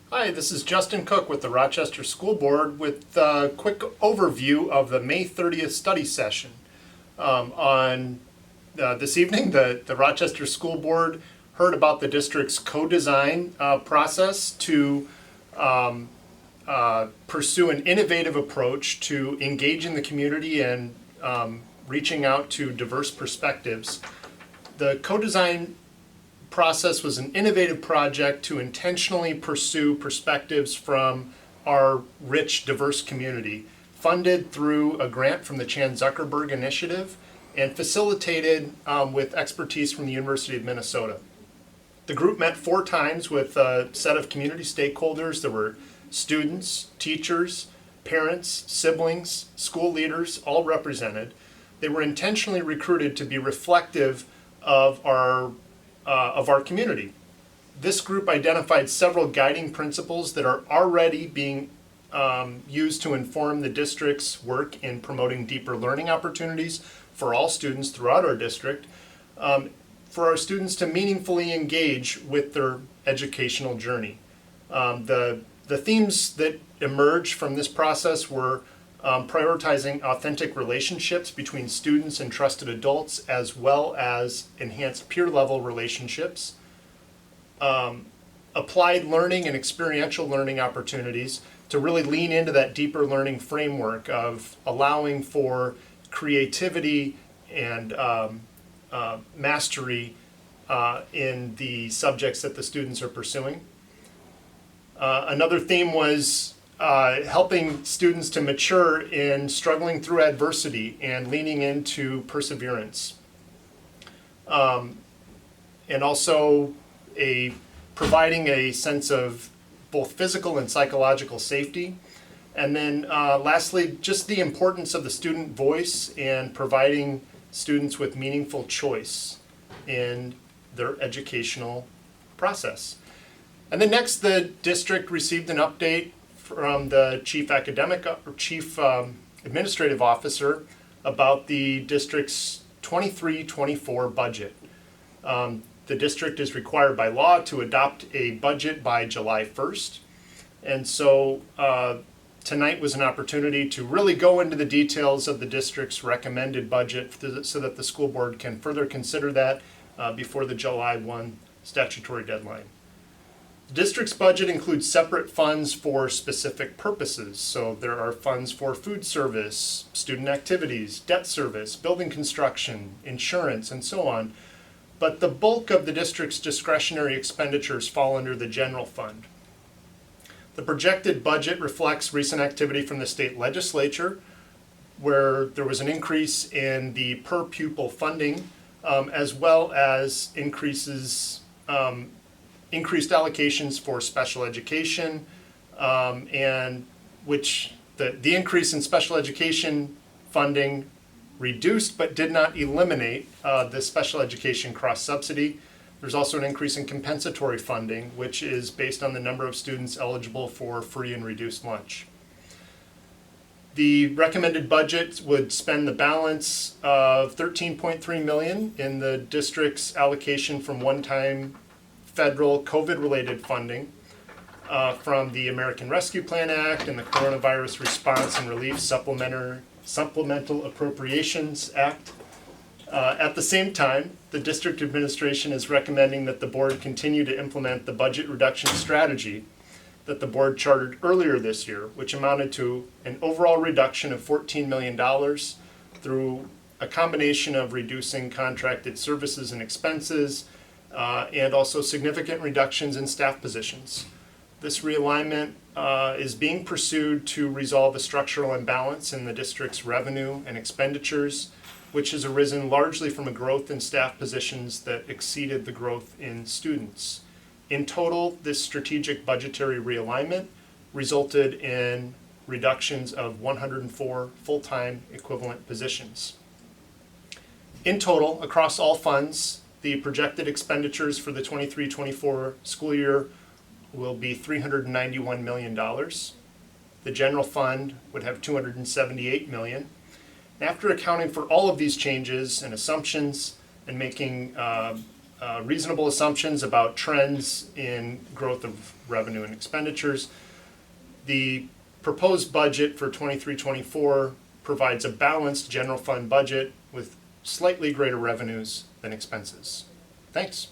Hi, this is Justin Cook with the Rochester School Board with a quick overview of the May 30th study session. On this evening, the Rochester School Board heard about the district's co-design process to pursue an innovative approach to engaging the community and reaching out to diverse perspectives. The co-design process was an innovative project to intentionally pursue perspectives from our rich, diverse community, funded through a grant from the Chan Zuckerberg Initiative and facilitated with expertise from the University of Minnesota. The group met 4 times with a set of community stakeholders. There were students, teachers, parents, siblings, school leaders, all represented. They were intentionally recruited to be reflective of our community. This group identified several guiding principles that are already being used to inform the district's work in promoting deeper learning opportunities for all students throughout our district, for our students to meaningfully engage with their educational journey. The themes that emerged from this process were prioritizing authentic relationships between students and trusted adults, as well as enhanced peer-level relationships, applied learning and experiential learning opportunities to really lean into that deeper learning framework of allowing for creativity and mastery in the subjects that the students are pursuing. Another theme was helping students to mature in struggling through adversity and leaning into perseverance. And also providing a sense of both physical and psychological safety. And then lastly, just the importance of the student voice and providing students with meaningful choice in their educational process. And then next, the district received an update from the chief administrative officer about the district's 23-24 budget. The district is required by law to adopt a budget by July 1st. And so tonight was an opportunity to really go into the details of the district's recommended budget so that the school board can further consider that before the July 1 statutory deadline. The district's budget includes separate funds for specific purposes. So there are funds for food service, student activities, debt service, building construction, insurance, and so on. But the bulk of the district's discretionary expenditures fall under the general fund. The projected budget reflects recent activity from the state legislature, where there was an increase in the per-pupil funding, as well as increased allocations for special education, and which the increase in special education funding reduced but did not eliminate the special education cross-subsidy. There's also an increase in compensatory funding, which is based on the number of students eligible for free and reduced lunch. The recommended budget would spend the balance of $13.3 million in the district's allocation from one-time federal COVID-related funding from the American Rescue Plan Act and the Coronavirus Response and Relief Supplemental Appropriations Act. At the same time, the district administration is recommending that the board continue to implement the budget reduction strategy that the board chartered earlier this year, which amounted to an overall reduction of $14 million through a combination of reducing contracted services and expenses, and also significant reductions in staff positions. This realignment is being pursued to resolve a structural imbalance in the district's revenue and expenditures, which has arisen largely from a growth in staff positions that exceeded the growth in students. In total, this strategic budgetary realignment resulted in reductions of 104 full-time equivalent positions. In total, across all funds, the projected expenditures for the 23-24 school year will be $391 million. The general fund would have $278 million. After accounting for all of these changes and assumptions and making reasonable assumptions about trends in growth of revenue and expenditures. The proposed budget for 23-24 provides a balanced general fund budget with slightly greater revenues than expenses. Thanks.